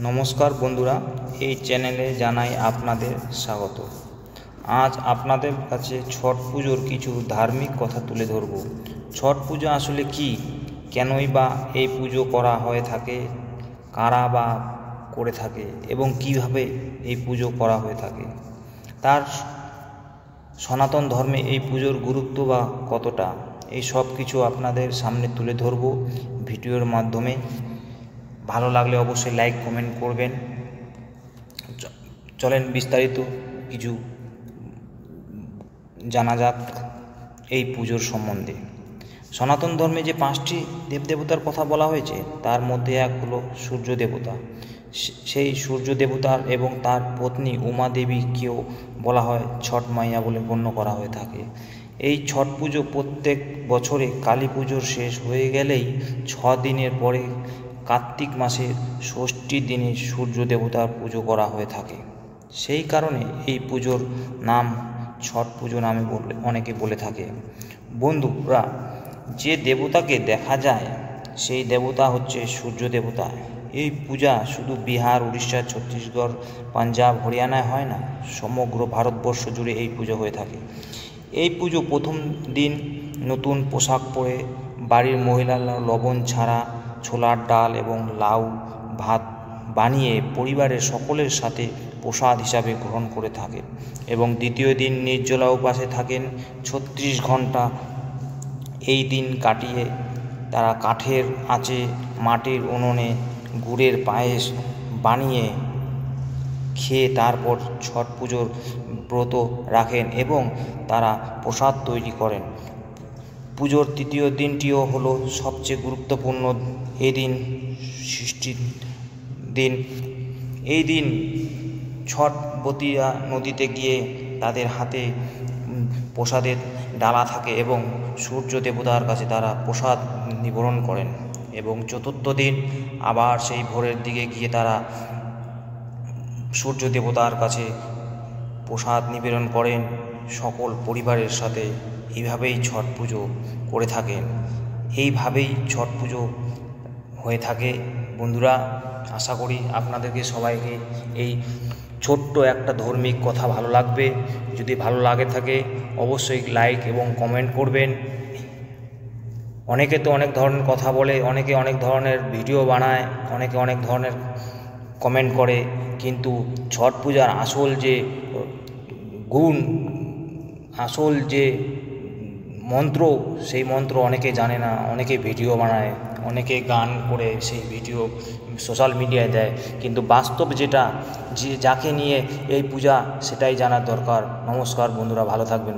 নমস্কার বন্ধুরা, এই চ্যানেলে জানাই আপনাদের স্বাগত। আজ আপনাদের কাছে ছট পুজোর কিছু ধার্মিক কথা তুলে ধরব। ছট পুজো আসলে কি, কেনই বা এই পুজো করা হয়ে থাকে, কারা বা করে থাকে এবং কিভাবে এই পুজো করা হয়ে থাকে, তার সনাতন ধর্মে এই পুজোর গুরুত্ব বা কতটা, এই সব কিছু আপনাদের সামনে তুলে ধরব ভিডিওর মাধ্যমে। ভালো লাগলে অবশ্যই লাইক কমেন্ট করবেন। চলেন বিস্তারিত কিছু জানা যাক এই পুজোর সম্বন্ধে। সনাতন ধর্মে যে 5টি দেবদেবতার কথা বলা হয়েছে, তার মধ্যে এক হলো সূর্য দেবতা। সেই সূর্য দেবতার এবং তার পত্নী উমা দেবীকেও বলা হয় ছট মাইয়া বলে গণ্য করা হয়ে থাকে। এই ছট পুজো প্রত্যেক বছরে কালী পুজোর শেষ হয়ে গেলেই 6 দিনের পরে কার্তিক মাসের ষষ্ঠী দিনে সূর্য দেবতার পুজো করা হয়ে থাকে। সেই কারণে এই পুজোর নাম ছট পুজো নামে অনেকে বলে থাকে। বন্ধুরা, যে দেবতাকে দেখা যায় সেই দেবতা হচ্ছে সূর্য দেবতা। এই পূজা শুধু বিহার, উড়িষ্যা, ছত্তিশগড়, পাঞ্জাব, হরিয়ানায় হয় না, সমগ্র ভারতবর্ষ জুড়ে এই পুজো হয়ে থাকে। এই পুজো প্রথম দিন নতুন পোশাক পরে বাড়ির মহিলারা লবণ ছাড়া ছোলার ডাল এবং লাউ ভাত বানিয়ে পরিবারের সকলের সাথে প্রসাদ হিসাবে গ্রহণ করে থাকেন এবং দ্বিতীয় দিন নির্জলা উপাসে থাকেন 36 ঘন্টা। এই দিন কাটিয়ে তারা কাঠের আঁচে মাটির উনুনে গুড়ের পায়েস বানিয়ে খেয়ে তারপর ছট পুজোর ব্রত রাখেন এবং তারা প্রসাদ তৈরি করেন। পুজোর তৃতীয় দিনটিও হলো সবচেয়ে গুরুত্বপূর্ণ। এই দিন ষষ্ঠীর দিন। এই দিন ছটবতীরা নদীতে গিয়ে তাদের হাতে প্রসাদের ডালা থাকে এবং সূর্য দেবতার কাছে তারা প্রসাদ নিবেদন করেন এবং চতুর্থ দিন আবার সেই ভোরের দিকে গিয়ে তারা সূর্য দেবতার কাছে প্রসাদ নিবেদন করেন সকল পরিবারের সাথে। এইভাবেই ছট পুজো করে থাকেন। এইভাবেই ছট পুজো হয়ে থাকে। বন্ধুরা, আশা করি আপনাদেরকে সবাইকে এই ছোট্ট একটা ধার্মিক কথা ভালো লাগবে। যদি ভালো লাগে থাকে অবশ্যই লাইক এবং কমেন্ট করবেন। অনেকে তো অনেক ধরনের কথা বলে, অনেকে অনেক ধরনের ভিডিও বানায়, অনেকে অনেক ধরনের কমেন্ট করে, কিন্তু ছট পূজার আসল যে গুণ, আসল যে মন্ত্র, সেই মন্ত্র অনেকে জানে না। অনেকে ভিডিও বানায়, অনেকে গান করে সেই ভিডিও সোশ্যাল মিডিয়ায় দেয়, কিন্তু বাস্তব যেটা, যাকে নিয়ে এই পূজা, সেটাই জানার দরকার। নমস্কার বন্ধুরা, ভালো থাকবেন।